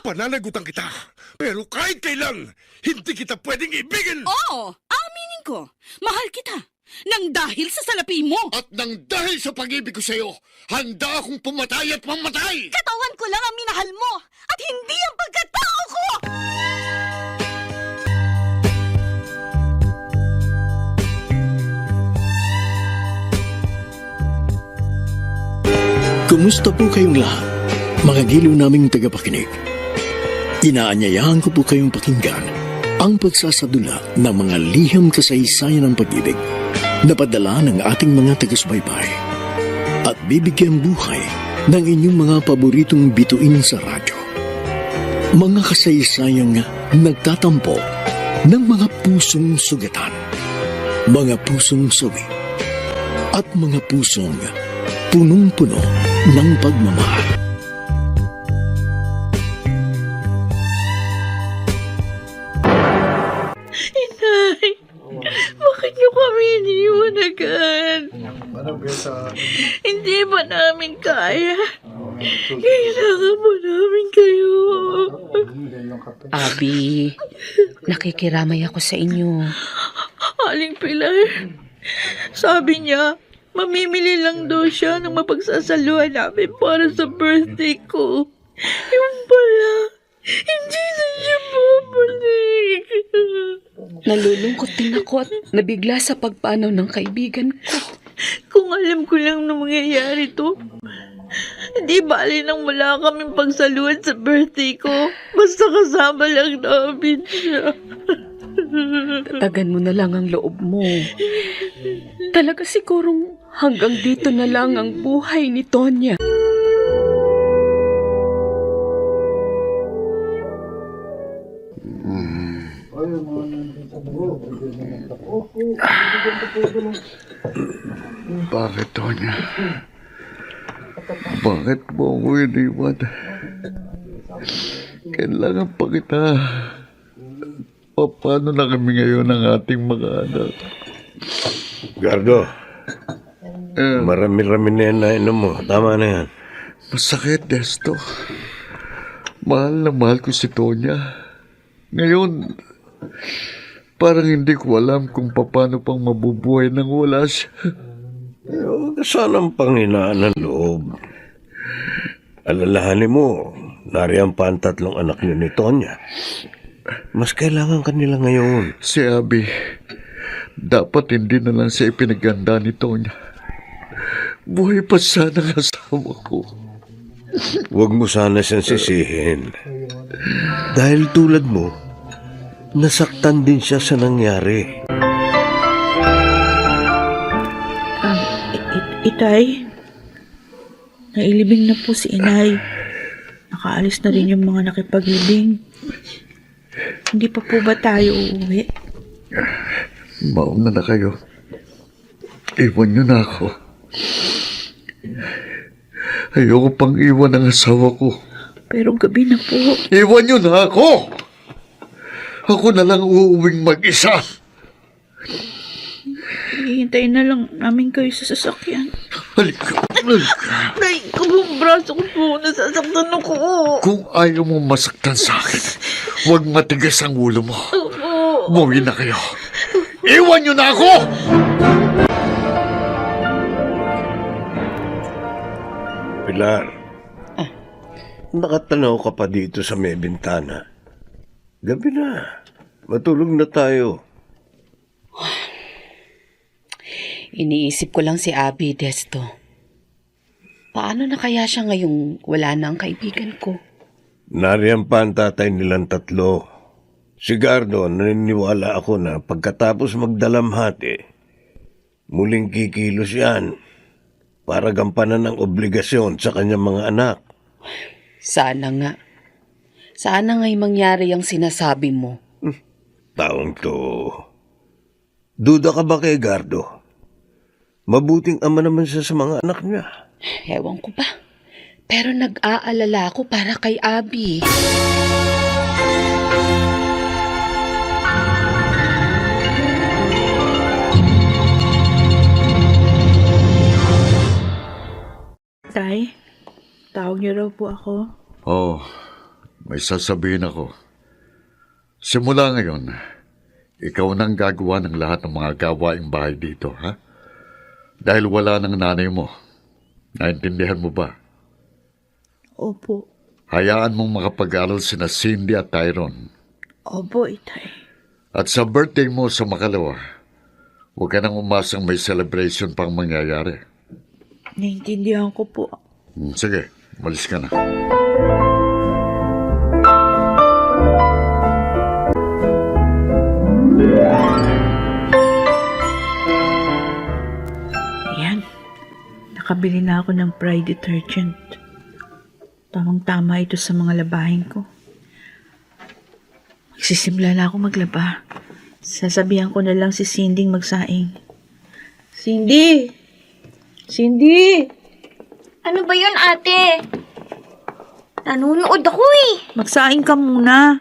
Pananagutan kita. Pero kahit kailan, hindi kita pwedeng ibigin. Oo, aminin ko. Mahal kita. Nang dahil sa salapi mo. At nang dahil sa pag-ibig ko sa'yo, handa akong pumatay at mamatay. Katawan ko lang ang minahal mo at hindi ang pagkatao ko! Kumusta po kayong lahat, mga giliw naming tagapakinig? Inaanyayahan ko po kayong pakinggan ang pagsasadula ng mga liham kasaysayan ng pag-ibig na padala ng ating mga taga-subaybay at bibigyan buhay ng inyong mga paboritong bituin sa radyo. Mga kasaysayang nagtatampo ng mga pusong sugatan, mga pusong sawi, at mga pusong punong-puno ng pagmamahal. Inay, bakit niyo kami iniwan agad? Hindi ba namin kaya? Kailangan mo namin kayo. Abi, nakikiramay ako sa inyo. Aling Pilar, sabi niya, mamimili lang daw siya ng mapagsasaluhan namin para sa birthday ko. Yung pala, hindi na siya babalik. Nalulungkot din ako at nabigla sa pagpanaw ng kaibigan ko. Kung alam ko lang na mangyayari to, hindi bali nang wala kaming pagsaluhan sa birthday ko. Basta kasama lang namin siya. Tatagan mo na lang ang loob mo. Talaga sigurong hanggang dito na lang ang buhay ni Tonya. Bakit, Tonya? Bakit mo ako iniwan? Kailangan pa kita. Paano na kami ngayon ng ating mga anak? Gardo, marami-rami na yan na inom mo. Tama na yan. Masakit, Desto. Mahal na mahal ko si Tonya. Ngayon, parang hindi ko alam kung paano pang mabubuhay nang wala siya. Huwag ka sanang panghinaan ng loob. Alalahanin mo, nariyan pa ang 3 anak niyo ni Tonya. Mas kailangan kanila ngayon. Si Abby, dapat hindi na lang siya ipinaganda ni Tonya. Buhay pa sana ang asawa ko. Huwag mo sana siyang sisihin. Dahil tulad mo, nasaktan din siya sa nangyari. Itay, nailibing na po si Inay. Nakaalis na rin yung mga nakipaglibing. Hindi pa po ba tayo uuwi? Mauna na kayo. Iwan niyo na ako. Ayoko pang iwan ang asawa ko. Pero gabi na po. Iwan niyo na ako! Ako na lang uuwing mag-isa. Hihintayin na lang namin kayo sa sasakyan. Halika, halika. Nay, kabong braso ko po. Nasasaktan ako. Kung ayaw mo masaktan sa akin, huwag matigas ang ulo mo. Opo. Umuwi na kayo. Iwan niyo na ako! Pilar, nakatanaw ka pa dito sa may bintana. Gabi na. Matulog na tayo. Iniisip ko lang si Abby, Desto. Paano na kaya siya ngayong wala na ang kaibigan ko? Nariyan pa ang tatay nilang 3. Si Gardo, naniniwala ako na pagkatapos magdalamhati, muling kikilos yan para gampanan ang obligasyon sa kanyang mga anak. Sana nga. Sana nga'y mangyari ang sinasabi mo. Taong to. Duda ka ba kay Gardo? Mabuting ama naman siya sa mga anak niya. Ewan ko ba. Pero nag-aalala ako para kay Abby. Tay, tawag niyo raw po ako. Oh, may sasabihin ako. Simula ngayon, ikaw nang gagawa ng lahat ng mga gawaing bahay dito, ha? Dahil wala ng nanay mo. Naintindihan mo ba? Opo. Hayaan mong makapag-aral sina Cindy at Tyrone. Opo, Itay. At sa birthday mo sa makalawa, huwag ka nang umasang may celebration pang mangyayari. Naintindihan ko po. Sige, malis ka na. Ayan. Nakabili na ako ng Pride detergent. Tamang-tama ito sa mga labahin ko. Magsisimula na ako maglaba. Sasabihan ko na lang si Cindy magsaing. Cindy! Cindy! Ano ba yun, ate? Nanonood ako eh. Magsaing ka muna.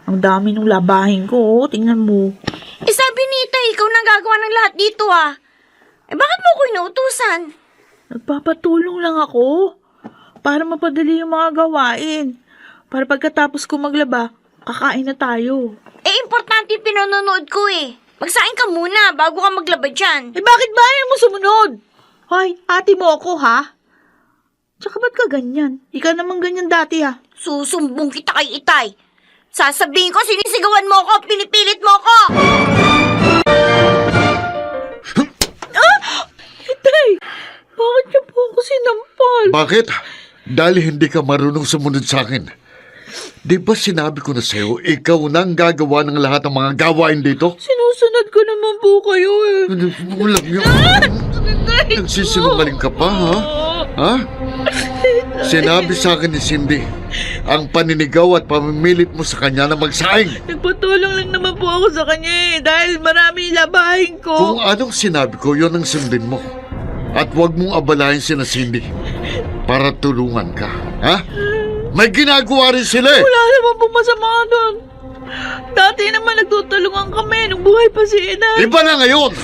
Ang dami ng labahin ko, oh. Tingnan mo. Eh sabi ni Itay, ikaw nang gagawa ng lahat dito ah. Eh bakit mo ko inuutusan? Nagpapatulong lang ako. Para mapadali yung mga gawain. Para pagkatapos ko maglaba, kakain na tayo. Eh importante yung pinanonood ko eh. Magsaing ka muna bago ka maglaba dyan. Eh bakit ba ayaw mo sumunod? Hoy, ate mo ako ha? Tsaka ba't ka ganyan? Ikaw naman ganyan dati ha? Susumbong kita kay Itay. Sasabihin ko sinisigawan mo ako, pinipilit mo ako. Itay, bakit niyo po ako sinampal? Bakit? Dahil hindi ka marunong sumunod sa akin. Di ba sinabi ko na sa'yo, ikaw nang gagawa ng lahat ng mga gawain dito? Sinusunod ko naman po kayo eh. Walang yun. Nagsisinungaling ka pa, ha? Ha? Sinabi sa akin ni Cindy, ang paninigaw at pamimilit mo sa kanya na magsaing. Nagpatulong lang naman po ako sa kanya eh. Dahil marami labahin ko. Kung anong sinabi ko, yun ang sundin mo. At huwag mong abalahin si na Cindy para tulungan ka, ha? May ginagawa rin sila eh. Wala naman po masama doon. Dati naman nagtutulungan kami nung buhay pa si Inay. Iba na ngayon.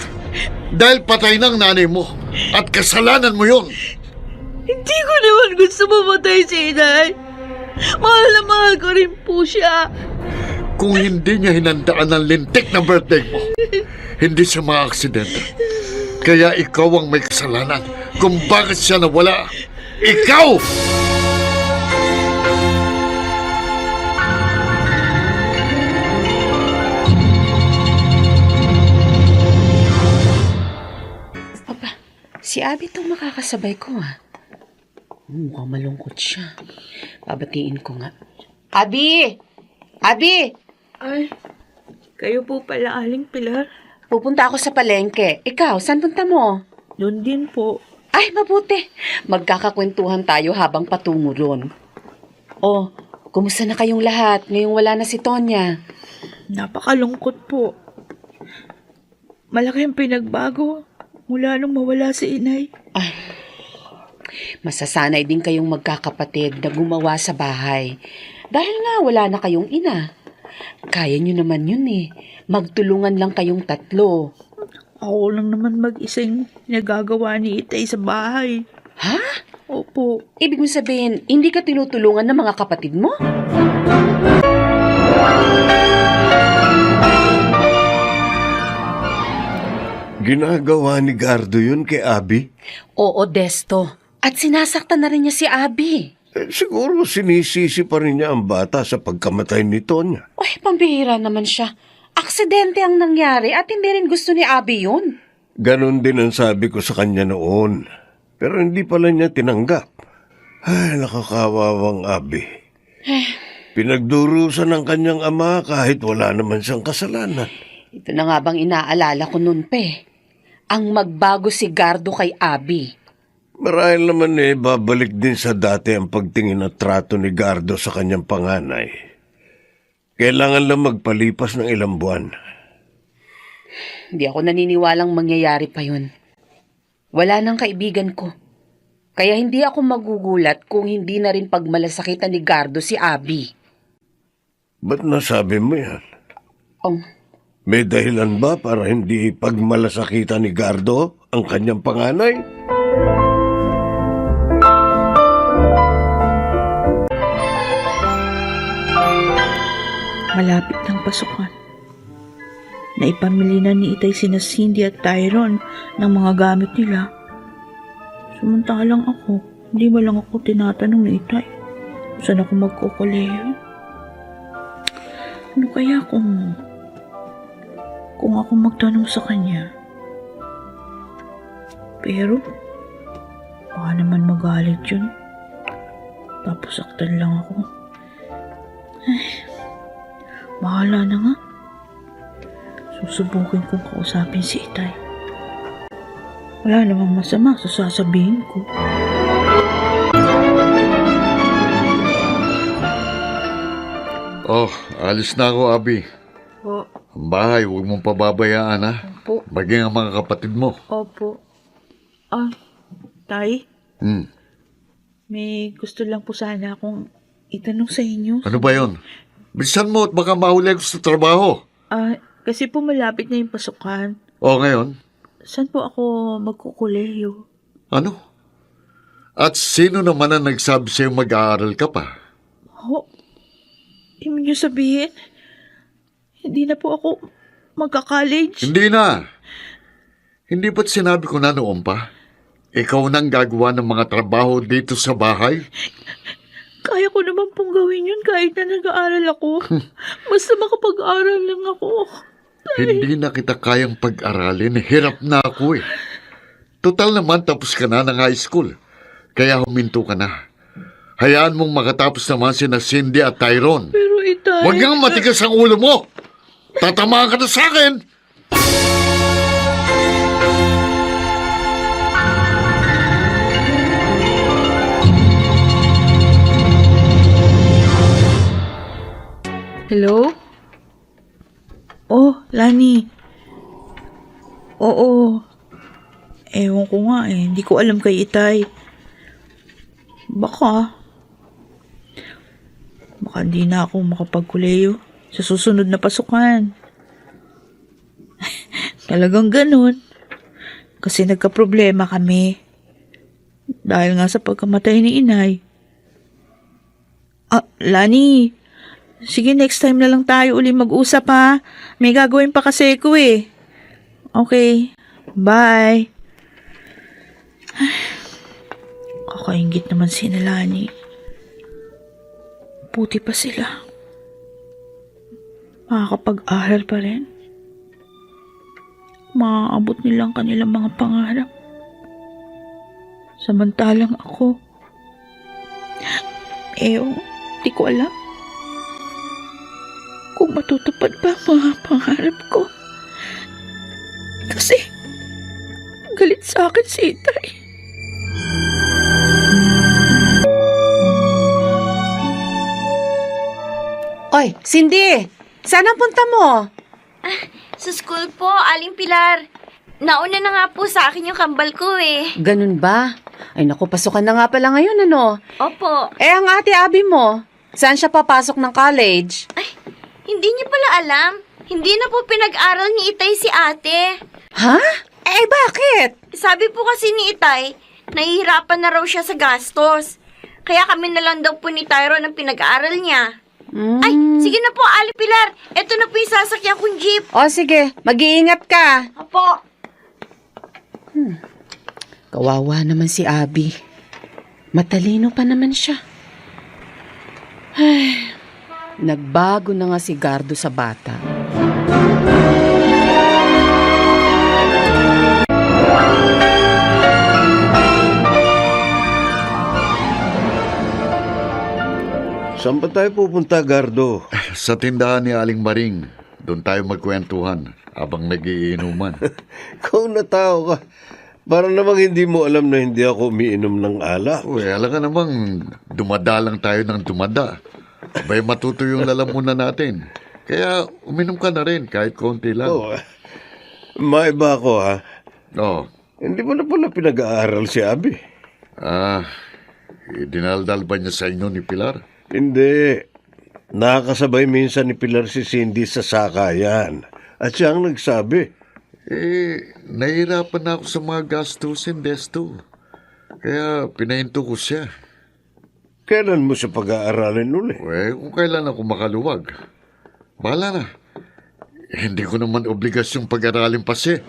Dahil patay ng nanay mo. At kasalanan mo yun. Hindi ko naman gusto mamatay si Inay. Mahal na mahal ko rin po siya. Kung hindi niya hinandaan ng lintik na birthday mo, hindi siya mga-aksidente. Kaya ikaw ang may kasalanan kung bakit siya nawala. Ikaw! Si Abby itong makakasabay ko, ha? Mukhang malungkot siya. Babatiin ko nga. Abby! Abby! Ay, kayo po pala, Aling Pilar. Pupunta ako sa palengke. Ikaw, saan punta mo? Doon din po. Ay, mabuti. Magkakakwentuhan tayo habang patungo ron. Oh, kumusta na kayong lahat ngayong wala na si Tonya? Napakalungkot po. Malaki ang pinagbago mula nung mawala si Inay. Ay, masasanay din kayong magkakapatid na gumawa sa bahay. Dahil nga wala na kayong ina. Kaya nyo naman yun eh. Magtulungan lang kayong tatlo. Ako lang naman mag-isang nagagawa ni Itay sa bahay. Ha? Opo. Ibig mo sabihin, hindi ka tinutulungan ng mga kapatid mo? Ginagawa ni Gardo yun kay Abby? Oo, Desto. At sinasaktan na rin niya si Abby. Siguro sinisisi pa rin niya ang bata sa pagkamatay ni Tonya. Uy, pambihira naman siya. Aksidente ang nangyari at hindi rin gusto ni Abby yun. Ganon din ang sabi ko sa kanya noon. Pero hindi pala niya tinanggap. Ay, nakakawawang Abby. Pinagdurusan ng kanyang ama kahit wala naman siyang kasalanan. Ito na nga bang inaalala ko nun, Pe. Ang magbago si Gardo kay Abby. Marahil naman babalik din sa dati ang pagtingin at trato ni Gardo sa kanyang panganay. Kailangan lang magpalipas ng ilang buwan. Hindi ako naniniwalang mangyayari pa yun. Wala nang kaibigan ko. Kaya hindi ako magugulat kung hindi na rin pagmalasakitan ni Gardo si Abby. Ba't nasabi mo yan? Oh, May dahilan ba para hindi pagmalasakitan ni Gardo ang kanyang panganay? Malapit ng pasukan. Naipamili na ni Itay sina Cindy at Tyron ng mga gamit nila. Samantalang ako, hindi ba lang ako tinatanong ni Itay saan ako magkukuleyo? Ano kaya kung ako magtanong sa kanya? Pero, baka naman magalit yun. Tapos saktan lang ako. Ay, bahala na nga. Susubukin kong kausapin si Itay. Wala namang masama sa sasabihin ko. Oh, alis na ako, Abi. Po, Ang bahay, huwag mong pababayaan, ha? po, Maging ang mga kapatid mo. opo. Ah, Tay, Hmm. may gusto lang po sana akong itanong sa inyo. Ano ba yon? Bilisan mo at baka mahuli ako sa trabaho. Kasi po malapit na yung pasukan. O ngayon, Saan po ako magkukuleyo? ano? At sino naman ang nagsabi sa'yo mag-aaral ka pa? Ibig niyo sabihin, hindi na po ako magka-college? Hindi na. Hindi ba't sinabi ko na noon pa? Ikaw nang gagawa ng mga trabaho dito sa bahay? Kaya ko naman pong gawin yun kahit na nag-aaral ako. Basta makapag-aral lang ako. Hindi na kita kayang pag-aralin. Hirap na ako eh. Total naman tapos ka na ng high school. Kaya huminto ka na. Hayaan mong makatapos naman sina Cindy at Tyron. Pero Itay... Huwag kang matigas ang ulo mo! Tatamaan ka na sa akin! Hello? Oh, Lani. Oo. Ewan ko nga eh. Hindi ko alam kay Itay. Baka di na ako makapagkuleyo sa susunod na pasukan. Talagang ganun. Kasi nagka-problema kami. Dahil nga sa pagkamatay ni Inay. Lani. Sige, next time na lang tayo uli mag-usap ha. May gagawin pa kasi ko eh. Okay. Bye. Kakaingit naman si Lani. Buti pa sila. Makakapag-aral pa rin. Maaabot nilang kanilang mga pangarap. Samantalang ako, di ko alam kung matutupad ba ang mga pangarap ko. Kasi, galit sa akin si Itay. Oy, Cindy! Saan ang punta mo? Sa school po, Aling Pilar. Nauna na nga po sa akin yung kambal ko eh. Ganun ba? Ay naku, pasukan na nga pala ngayon, ano? Opo. Ang ate Abby mo, saan siya papasok ng college? Ay, hindi niyo pala alam. Hindi na po pinag-aral ni Itay si ate. Ha? Bakit? Sabi po kasi ni Itay, nahihirapan na raw siya sa gastos. Kaya kami na lang daw po ni Tyron ang pinag-aaral niya. Ay, sige na po, Ali Pilar. Ito na po yung sasakyan kong jeep. O sige, mag-iingat ka. Opo. Kawawa naman si Abby. Matalino pa naman siya. Ay, nagbago na nga si Gardo sa bata. Saan ba tayo pupunta, Gardo? Sa tindahan ni Aling Maring, doon tayo magkwentuhan habang nagiinuman. Kung natao ka, parang namang hindi mo alam na hindi ako umiinom ng alak. Uy, alam ka namang dumadalang tayo ng dumada. Abay matuto yung lalamunan natin. Kaya uminom ka na rin kahit konti lang. Oh, maiba ako ha. Oh. Hindi mo na pala pinag-aaral si Abi. Dinaldal ba niya sa inyo ni Pilar? Hindi. Nakakasabay minsan ni Pilar si Cindy sa sakayan. At siya ang nagsabi. Nahihirapan na ako sa mga gastusin, Desto. Kaya pinahinto ko siya. Kailan mo siya pag-aaralin uli? Kung kailan ako makaluwag. Bahala na. Hindi ko naman obligasyong pag-aralin pa siya.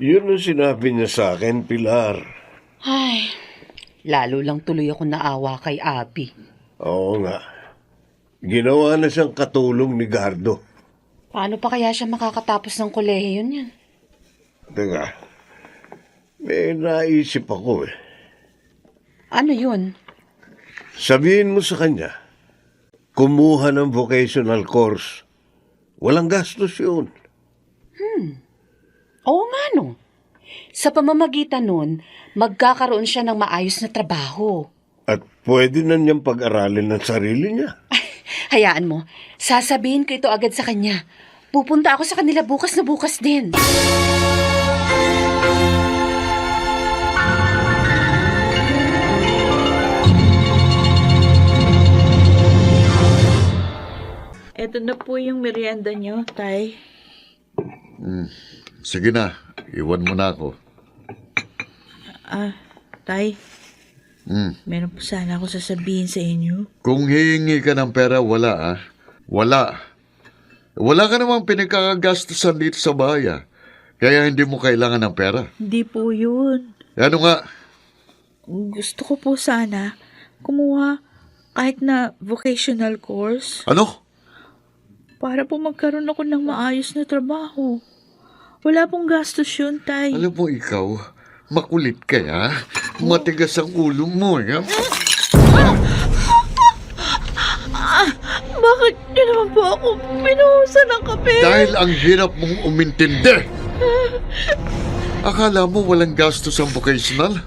Yun ang sinabi niya sa akin, Pilar. Ay, lalo lang tuloy ako naawa kay Abby. Oo nga. Ginawa na siyang katulong ni Gardo. Paano pa kaya siya makakatapos ng kolehiyo niyan? Teka, may naisip ako eh. Ano yun? Sabihin mo sa kanya, kumuha ng vocational course. Walang gastos yun. Oo nga no. Sa pamamagitan nun, magkakaroon siya ng maayos na trabaho. At pwede na niyang pag-aralin ng sarili niya. Hayaan mo, sasabihin ko ito agad sa kanya. Pupunta ako sa kanila bukas na bukas din. Eto na po yung merienda niyo, Tay. Sige na, iwan mo na ako. Tay, Hmm. meron po sana ako sasabihin sa inyo. Kung hihingi ka ng pera, wala. Wala. Wala ka namang pinagkakagastusan dito sa bahay. Kaya hindi mo kailangan ng pera. Hindi po yun. Ano nga? Gusto ko po sana kumuha kahit na vocational course Ano? para po magkaroon ako ng maayos na trabaho. Wala pong gastos yun, Tay. Alam mo ikaw, makulit kaya? Matigas ang ulo mo. Bakit niyo naman po ako pinuhusan ng kape? Dahil ang hirap mong umintindi. Akala mo walang gastos ang vocational?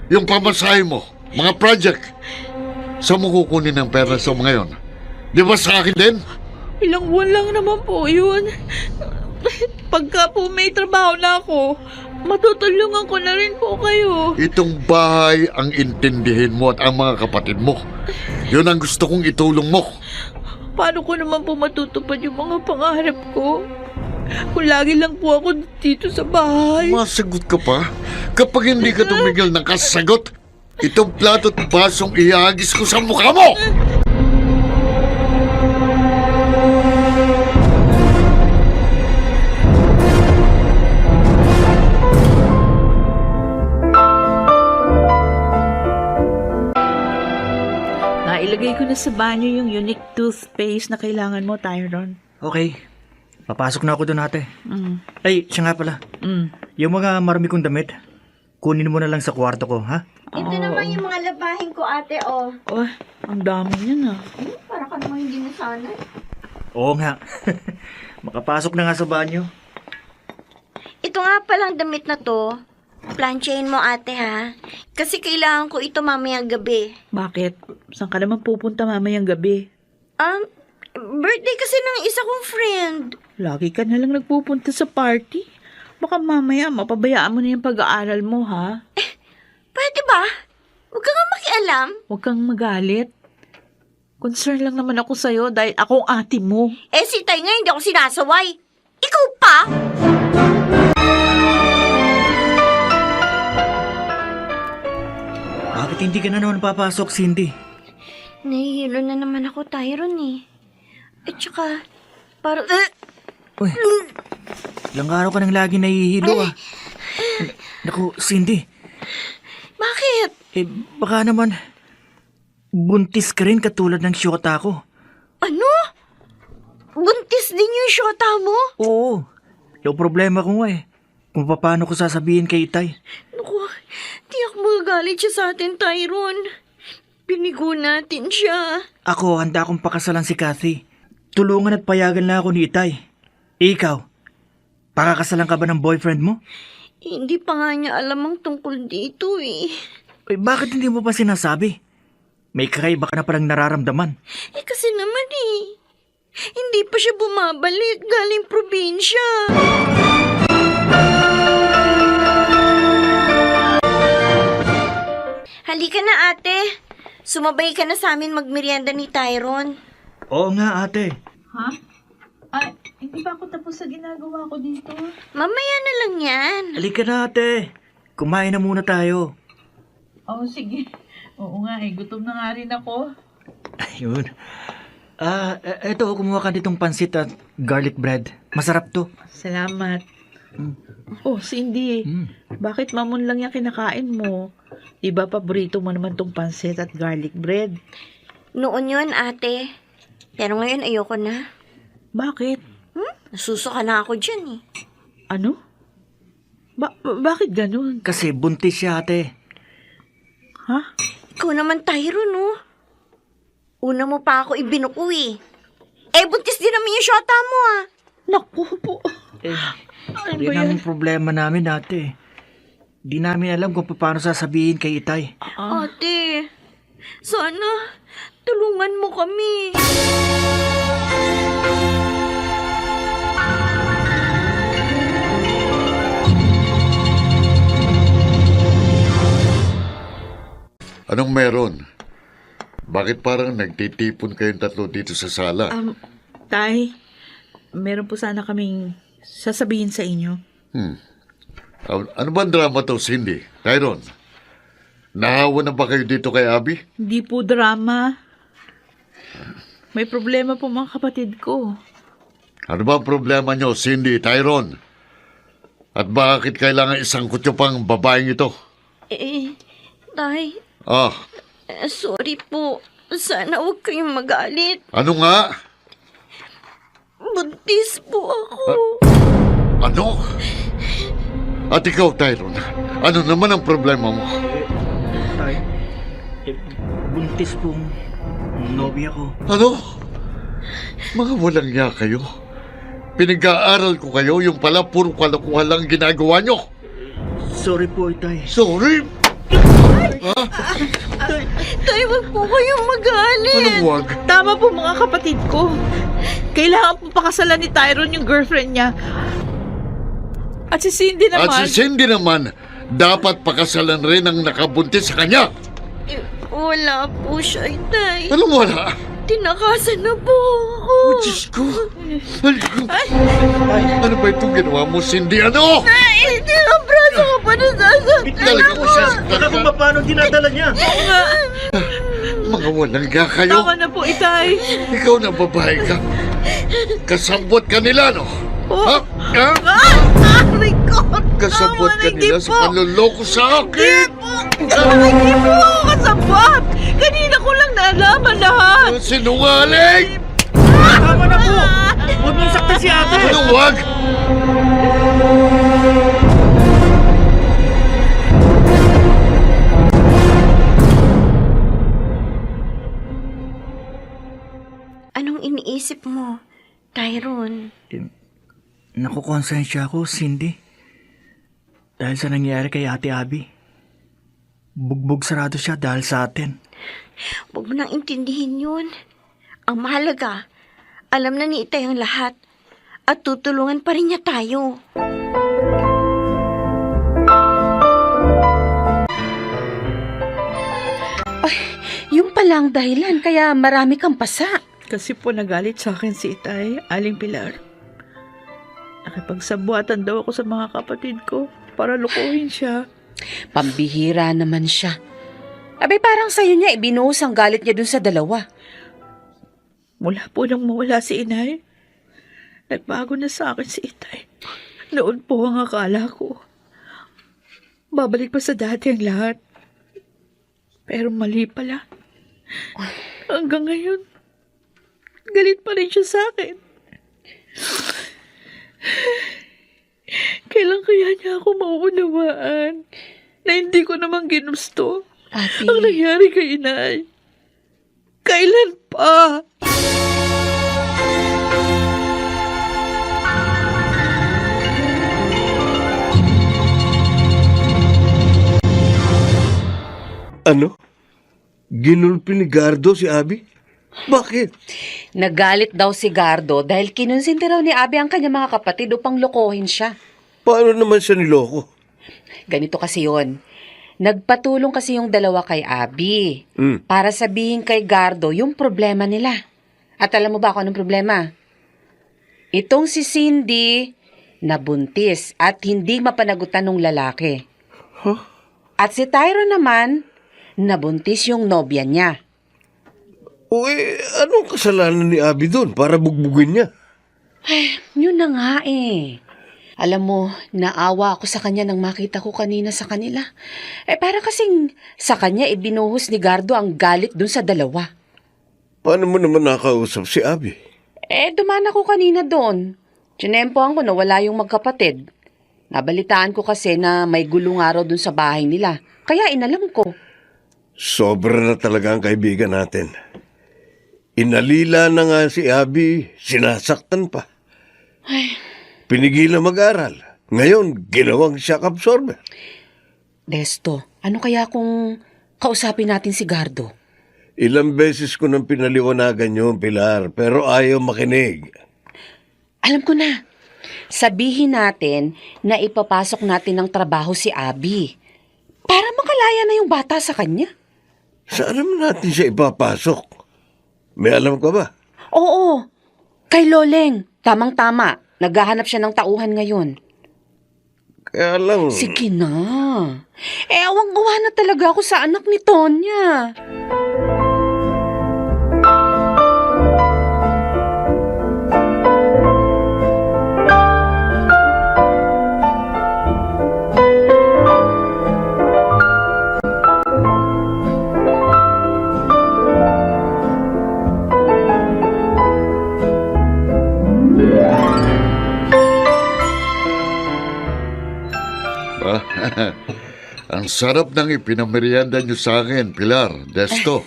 Yung pamasahe mo, mga project. Saan mo kukunin ang pera sa mga yon? Di ba sa akin din? Ilang buwan lang naman po yun. Pagka po may trabaho na ako, matutulungan ko na rin po kayo. Itong bahay ang intindihin mo at ang mga kapatid mo. Yun ang gusto kong itulong mo. Paano ko naman po matutupad yung mga pangarap ko? Kung lagi lang po ako dito sa bahay. Masagot ka pa? Kapag hindi ka tumigil ng kasagot, itong plato at basong ihagis ko sa mukha mo! Nailagay ko na sa banyo yung unique toothpaste na kailangan mo, Tyron. Okay. Papasok na ako doon, ate. Ay, siya nga pala. Yung mga marami kong damit, kunin mo na lang sa kwarto ko, ha? Ito naman yung mga labahin ko, ate, oh. Oh, ang dami niyan ah. Para ka naman hindi nasanay. Oo nga. Makapasok na nga sa banyo. Ito nga palang damit na to. Planchain mo, ate, ha? Kasi kailangan ko ito mamayang gabi. Bakit? Saan ka naman pupunta mamayang gabi? Birthday kasi ng isa kong friend. Lagi ka na lang nagpupunta sa party. Baka mamaya mapabayaan mo na yung pag-aaral mo, ha? Pwede ba? Huwag ka nga makialam. Huwag kang magalit. Concern lang naman ako sa'yo dahil ako ang ate mo. Si Tay nga hindi ako sinasaway. Ikaw pa? Bakit hindi ka na naman papasok, Cindy? Nahihilo na naman ako, Tyron, eh. At saka, parang... Uy, ilang araw ka nang lagi nahihilo, ah. Naku, Cindy, Bakit? baka naman buntis ka rin katulad ng syota ko. Ano? Buntis din yung syota mo? Oo, yung problema ko nga kung paano ko sasabihin kay Itay. Naku, di ako magagalit siya sa atin, Tyron. Pinigo natin siya. Ako, handa akong pakasalan si Kathy. Tulungan at payagan na ako ni Itay. Ikaw, pakakasalan ka ba ng boyfriend mo? Hindi pa nga niya alam ang tungkol dito, eh. Bakit hindi mo pa sinasabi? May kakaiba ka na palang nararamdaman. Kasi naman, hindi pa siya bumabalik galing probinsya. Halika na, ate. Sumabay ka na sa amin magmerienda ni Tyron. Oo nga, ate. Ha? Ay, hindi pa ako tapos sa ginagawa ko dito. Mamaya na lang yan. Halika na, ate. Kumain na muna tayo. Oh, sige. Oo nga eh, gutom na nga rin ako. Ayun. Eto, kumuha ka ditong pansit at garlic bread. Masarap to. Salamat. Oh, Cindy, bakit mamon lang yung kinakain mo? Diba paborito mo naman tong pansit at garlic bread? Noon yun, ate. Pero ngayon ayoko na. Bakit? Nasusuka na ako dyan eh. Ano? Bakit ganun? Kasi buntis siya, ate. Ha? Ikaw naman, Tyro, no? Una mo pa ako ibinuko eh. Eh, buntis din naman yung shota mo ah. Naku po. Ano yan ang problema namin, ate. Di namin alam kung paano sasabihin kay Itay. Ate, sana tulungan mo kami. Anong meron? Bakit parang nagtitipon kayong tatlo dito sa sala? Tay, meron po sana kaming sasabihin sa inyo. Ano ba ang drama to, Cindy? Tyron, nahawa na ba kayo dito kay Abby? Hindi po drama. May problema po mga kapatid ko. Ano ba ang problema nyo, Cindy, Tyron? At bakit kailangan isangkot nyo pang babaeng ito? Tay, Ah, sorry po. Sana huwag kayong magalit. ano nga? Buntis po ako. Ano? At ikaw, Tyron, ano naman ang problema mo? Tay, buntis pong nobya ko. Ano? Mga walang ya kayo. Pinag-aaral ko kayo, yung pala puro kalokohan lang ginagawa nyo. Sorry po, Itay. Sorry! Tay, huwag po kayong magalit. Anong wag? Tama po mga kapatid ko. Kailangan po pakasalan ni Tyron yung girlfriend niya. At si Cindy naman. At si Cindy naman, dapat pakasalan rin ang nakabuntis sa kanya. Wala po siya, Tay. Anong wala? Tinakasan na po ako. Oh, Diyos ko. Ano ba itong ginawa mo, Cindy? Ano? Ay, tinabraso ko pa na sasaktan. Talaga mo siya. Baka kung paano dinadala niya. Mga walang ya kayo. Tama na po, Itay. Ikaw na babae ka. Kasambot ka nila, no? Ha? Ha? Record! Kasambot ka nila sa panluloko sa akin. Hindi po ako kasabot! Kanina ko lang naalaman lahat! Sinungaling! Tama na po. Huwag mong saktan si ate. Anong wag? Anong iniisip mo, Tyron? Nakukonsensya ako, Cindy. Dahil sa nangyari kay Ate Abby. Bugbog sarado siya dahil sa atin. Huwag mo nang intindihin yun. Ang mahalaga, alam na ni Itay ang lahat. At tutulungan pa rin niya tayo. Yung palang dahilan, kaya marami kang pasa. Kasi po nagalit sa akin si Itay, Aling Pilar. Nakipagsabuatan daw ako sa mga kapatid ko para lukuhin siya. Pambihira naman siya. Abay, parang sa'yo niya ibinuhos ang galit niya dun sa dalawa. Mula po nang mawala si Inay, nagbago na sa akin si Itay. Noon po ang akala ko. Babalik pa sa dati ang lahat. Pero mali pala. Hanggang ngayon, galit pa rin siya sa akin. Kailan kaya niya ako mauunawaan na hindi ko naman ginusto Ate, ang nangyari kay Inay? Kailan pa? Ano? Ginulpi ni Gardo si Abby? Bakit? nagalit daw si Gardo dahil kinonsinti raw ni Abby ang kanyang mga kapatid upang lokohin siya. Paano naman siya niloko? Ganito kasi yon. Nagpatulong kasi yung dalawa kay Abby para sabihin kay Gardo yung problema nila. At alam mo ba kung anong problema? Itong si Cindy nabuntis at hindi mapanagutan ng lalaki. Huh? At si Tyro naman, nabuntis yung nobya niya. O anong kasalanan ni Abby doon para bugbugin niya? Yun na nga eh. Alam mo, naawa ako sa kanya nang makita ko kanina sa kanila. Para kasing sa kanya binuhos ni Gardo ang galit dun sa dalawa. Paano mo naman nakausap si Abby? Dumaan ako kanina doon. Tinempohan ko na wala yung magkapatid. Nabalitaan ko kasi na may gulong araw dun sa bahay nila. Kaya inalam ko. Sobra na talaga ang kaibigan natin. Inalila na nga si Abby, sinasaktan pa. Pinigilan mag-aral. Ngayon, ginawang shock absorber. Desto, ano kaya kung kausapin natin si Gardo? Ilang beses ko nang pinaliwanagan yun, Pilar, pero ayaw makinig. Alam ko na. Sabihin natin na ipapasok natin ng trabaho si Abby. Para makalaya na yung bata sa kanya. Saan naman natin siya ipapasok? May alam ka ba? Oo, kay Loleng. Tamang-tama. Naghahanap siya ng tauhan ngayon. Kaya lang... Sige na. Awang-awa na talaga ako sa anak ni Tonya. Ang sarap ng ipinamerienda niyo sa akin, Pilar, Desto.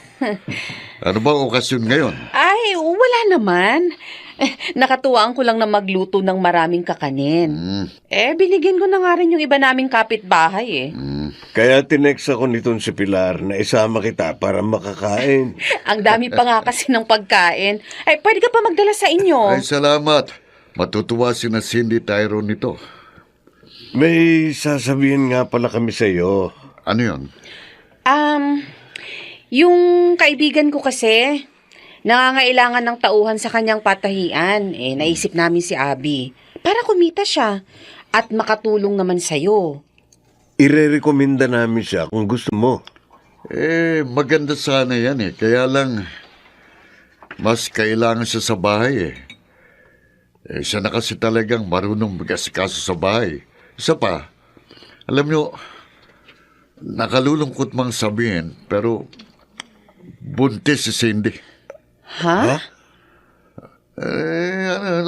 Ano bang okasyon ngayon? Ay, wala naman. Nakatuwaan ko lang na magluto ng maraming kakanin. Binigyan ko na nga rin yung iba naming kapitbahay Kaya tinext ako nitong si Pilar na isama kita para makakain. Ang dami pa nga kasi ng pagkain. Pwede ka pa magdala sa inyo. Ay, salamat. Matutuwa si na Cindy Tyrone nito. May sasabihin nga pala kami sa iyo. Ano yun? Yung kaibigan ko kasi, nangangailangan ng tauhan sa kanyang patahian. Naisip namin si Abby. Para kumita siya at makatulong naman sa'yo. Irerekomenda namin siya kung gusto mo. Maganda sana yan Kaya lang, mas kailangan siya sa bahay siya na kasi talagang marunong mag-asikaso sa bahay. Isa pa, alam nyo, nakalulungkot mang sabihin, pero buntis si Cindy. Ha?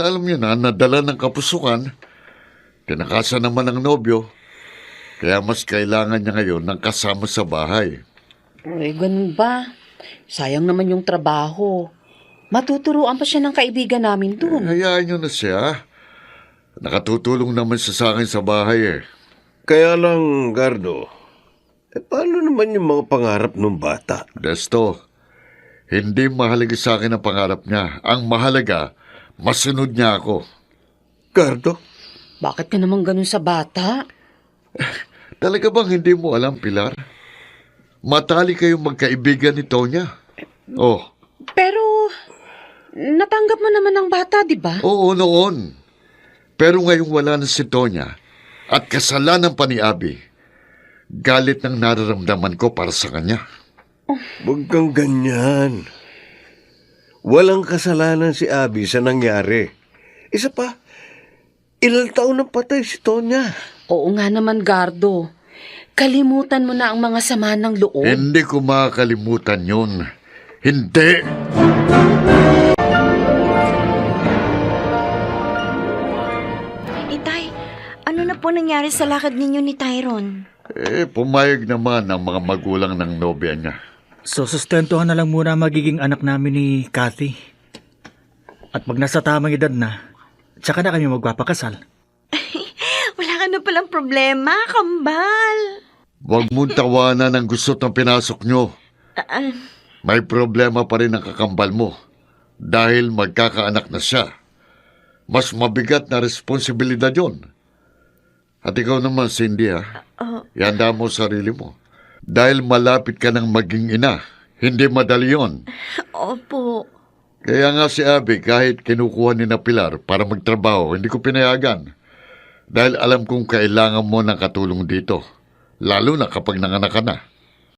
Alam nyo na, nadala ng kapusukan, tinakasan naman ng nobyo, kaya mas kailangan niya ngayon ng kasama sa bahay. Ganun ba? Sayang naman yung trabaho. Matuturuan pa siya ng kaibigan namin dun. Hayaan nyo na siya. Nakatutulong naman siya sa akin sa bahay Kaya lang, Gardo, paano naman yung mga pangarap ng bata? Desto, hindi mahalaga sa akin ang pangarap niya. Ang mahalaga, masunod niya ako. Gardo? Bakit ka naman ganun sa bata? Talaga bang hindi mo alam, Pilar? Matali kayong magkaibigan ni Tonya. Pero, natanggap mo naman ang bata, di ba? Oo, noon. Pero ngayong wala na si Tonya at kasalanan pa ni Abby, galit ng nararamdaman ko para sa kanya. Huwag kang ganyan. Walang kasalanan si Abby sa nangyari. Isa pa, ilang taon na patay si Tonya. Oo nga naman, Gardo. Kalimutan mo na ang mga sama ng loob. Hindi ko makakalimutan yun. Hindi! Ano na po nangyari sa lakad ninyo ni Tyrone? Pumayag naman ang mga magulang ng nobya niya. So, sustentuhan na lang muna ang magiging anak namin ni Kathy. At pag nasa tamang edad na, tsaka na kami magpapakasal. Wala ka na palang problema, kambal. Huwag mong tawanan ang gusto ng pinasok nyo. May problema pa rin ang kakambal mo dahil magkakaanak na siya. Mas mabigat na responsibilidad yon. At ikaw naman, Cindy, ihanda mo sarili mo. Dahil malapit ka ng maging ina, hindi madali yon. Opo. Kaya nga si Abby, kahit kinukuha ni na Pilar para magtrabaho, hindi ko pinayagan. Dahil alam kong kailangan mo ng katulong dito. Lalo na kapag nanganak ka na.